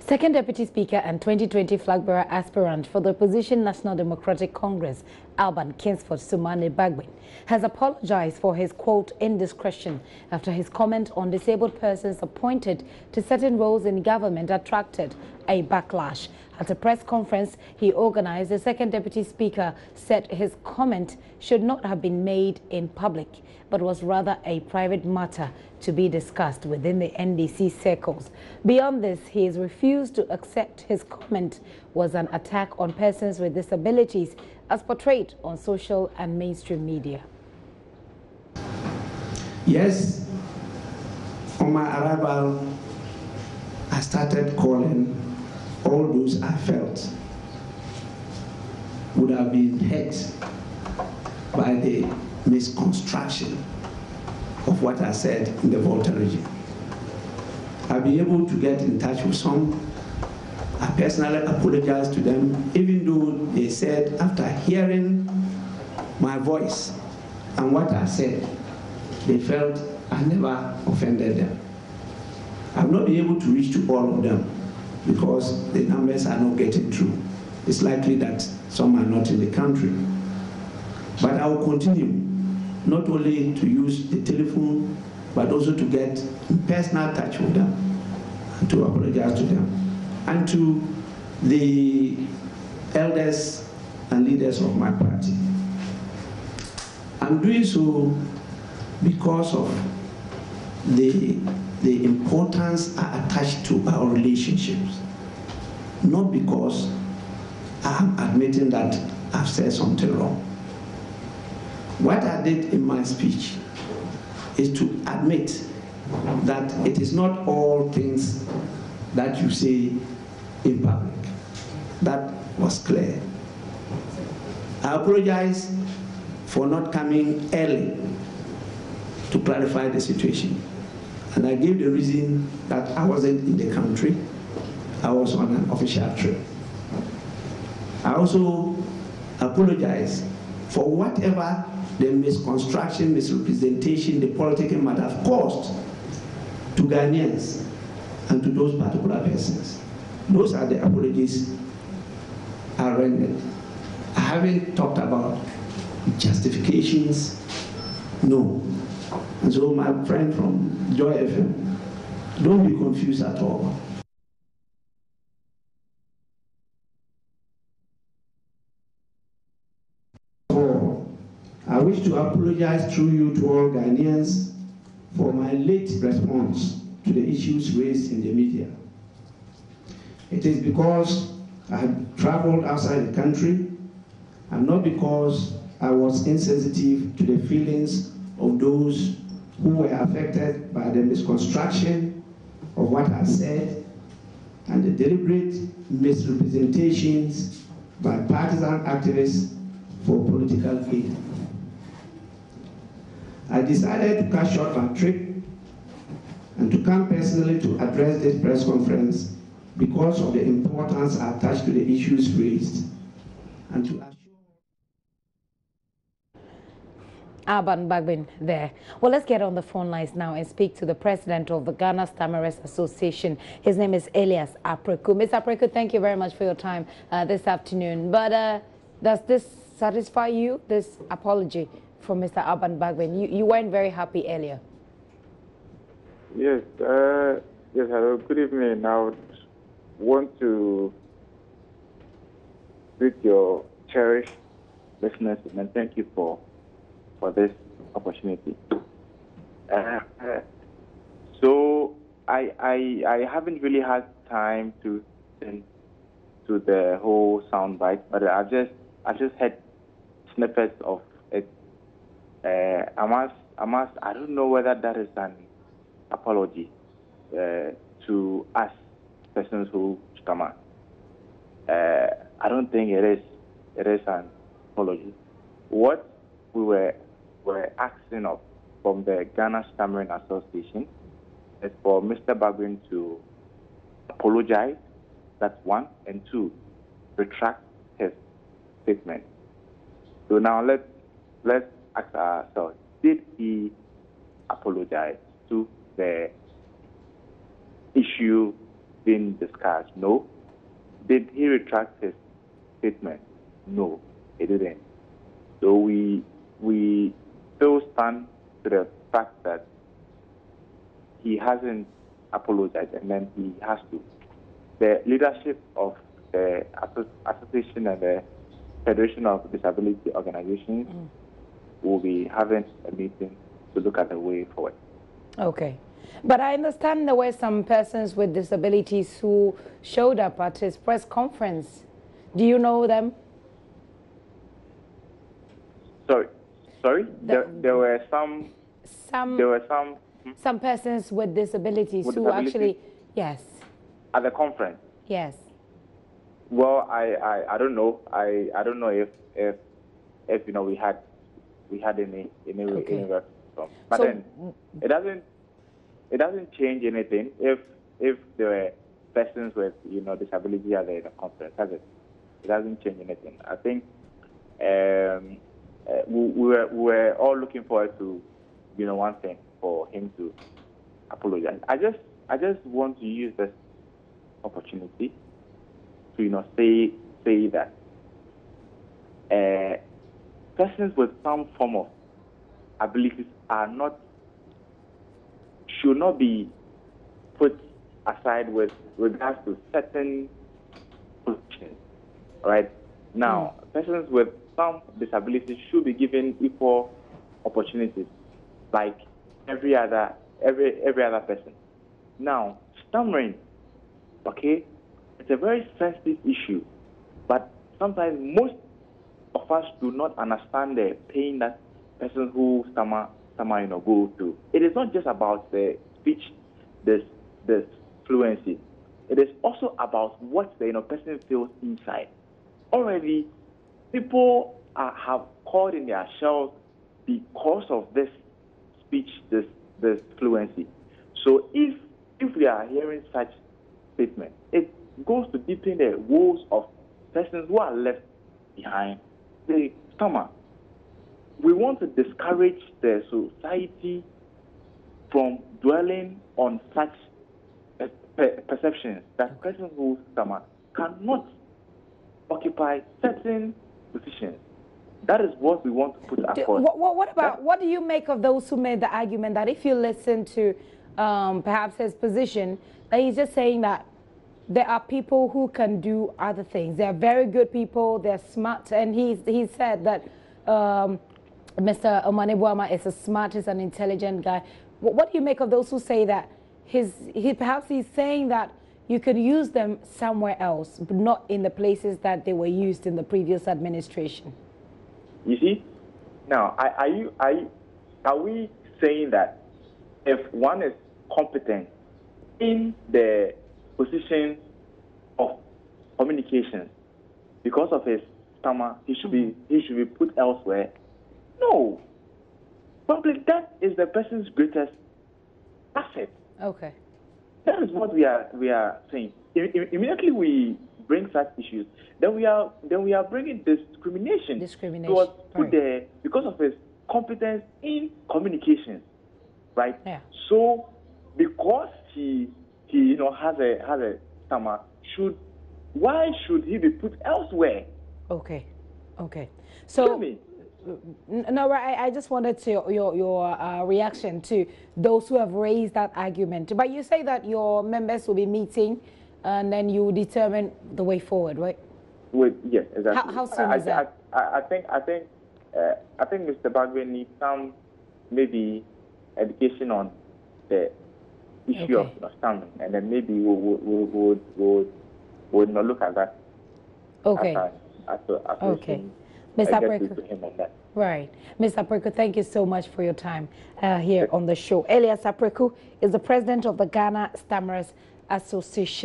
Second Deputy Speaker and 2020 flag bearer aspirant for the opposition National Democratic Congress, Alban Bagbin, has apologized for his, quote, indiscretion after his comment on disabled persons appointed to certain roles in government attracted a backlash. At a press conference he organized, the Second Deputy Speaker said his comment should not have been made in public, but was rather a private matter to be discussed within the NDC circles. Beyond this, he has refused to accept his comment was an attack on persons with disabilities as portrayed on social and mainstream media. Yes, on my arrival, I started calling all those I felt would have been hurt by the misconstruction of what I said in the Volta region. I've been able to get in touch with some. I personally apologized to them, even though they said after hearing my voice and what I said, they felt I never offended them. I've not been able to reach to all of them because the numbers are not getting through. It's likely that some are not in the country. But I will continue not only to use the telephone, but also to get in personal touch with them and to apologize to them. And to the elders and leaders of my party. I'm doing so because of the importance I attach to our relationships, not because I'm admitting that I've said something wrong. What I did in my speech is to admit that it is not all things that you say in public. That was clear. I apologize for not coming early to clarify the situation. And I gave the reason that I wasn't in the country. I was on an official trip. I also apologize for whatever the misconstruction, misrepresentation, the political might have caused to Ghanaians and to those particular persons. Those are the apologies I rendered. I haven't talked about justifications, no. And so my friend from Joy FM, don't be confused at all. I wish to apologize through you to all Ghanaians for my late response to the issues raised in the media. It is because I had traveled outside the country and not because I was insensitive to the feelings of those who were affected by the misconstruction of what I said and the deliberate misrepresentations by partisan activists for political gain. I decided to cut short my trip and to come personally to address this press conference because of the importance I attach to the issues raised and to assure Alban Bagbin there. Well, let's get on the phone lines now and speak to the president of the Ghana Stammerers Association. His name is Elias Apreku. Mr. Apreku, thank you very much for your time this afternoon. But does this satisfy you, this apology from Mr. Alban Bagbin? You weren't very happy earlier. Yes, yes, hello, good evening. I would want to greet your cherished listeners and thank you for this opportunity. So I haven't really had time to listen to the whole soundbite, but I just had snippets of it. I don't know whether that is an apology to us persons who stammer. I don't think it is an apology. What we were asking of from the Ghana Stammering Association is for Mr. Bagbin to apologize, that's one, and two, retract his statement. So now let's ask ourselves, did he apologize to the issue being discussed? No. Did he retract his statement? No, he didn't. So we still stand to the fact that he hasn't apologized, and then he has to. The leadership of the association and the Federation of Disability Organizations will be having a meeting to look at the way forward. Okay. But I understand there were some persons with disabilities who showed up at his press conference. Do you know them? Sorry? There were some... Some persons with disabilities who actually... Yes. At the conference? Yes. Well, I don't know. I don't know if you know we had any reference from. But so, then it doesn't change anything if there were persons with disability at the conference, does it? It doesn't change anything. I think we were all looking forward to one thing, for him to apologize. I just want to use this opportunity to say that persons with some form of abilities should not be put aside with regards to certain positions. Right now, persons with some disabilities should be given equal opportunities, like every other person. Now, stammering, okay, it's a very sensitive issue, but sometimes most of us do not understand the pain that persons who stammer go through. It is not just about the speech, this fluency. It is also about what the person feels inside. Already, people have caught in their shells because of this speech, this fluency. So if we are hearing such statement, it goes to deepen the woes of persons who are left behind. The stammer. We want to discourage the society from dwelling on such perceptions that persons who stammer cannot occupy certain positions. That is what we want to put across. What do you make of those who made the argument that if you listen to perhaps his position, that he's just saying that there are people who can do other things. They are very good people. They're smart, and he said that Mr. Omanebuama is a smart, he's an intelligent guy. What do you make of those who say that he's saying that you can use them somewhere else, but not in the places that they were used in the previous administration? You see, now are we saying that if one is competent in the position of communication, because of his stammer, he should be put elsewhere? No. Probably that is the person's greatest asset. Okay. That is what we are saying. Immediately we bring such issues, then we are bringing discrimination. Was put there because of his competence in communication, right? Yeah. So because he has a stammer, why should he be put elsewhere? Okay. So. Tell me. No, I just wanted your reaction to those who have raised that argument. But you say that your members will be meeting, and then you will determine the way forward, right? Yes, exactly. How soon is that? I think Mr. Bagbin needs some maybe education on the issue of stammering, and then maybe we'll not look at that. Okay. Okay. Mr. Apreku. Right. Mr. Apreku, thank you so much for your time here on the show. Elias Apreku is the president of the Ghana Stammerers Association.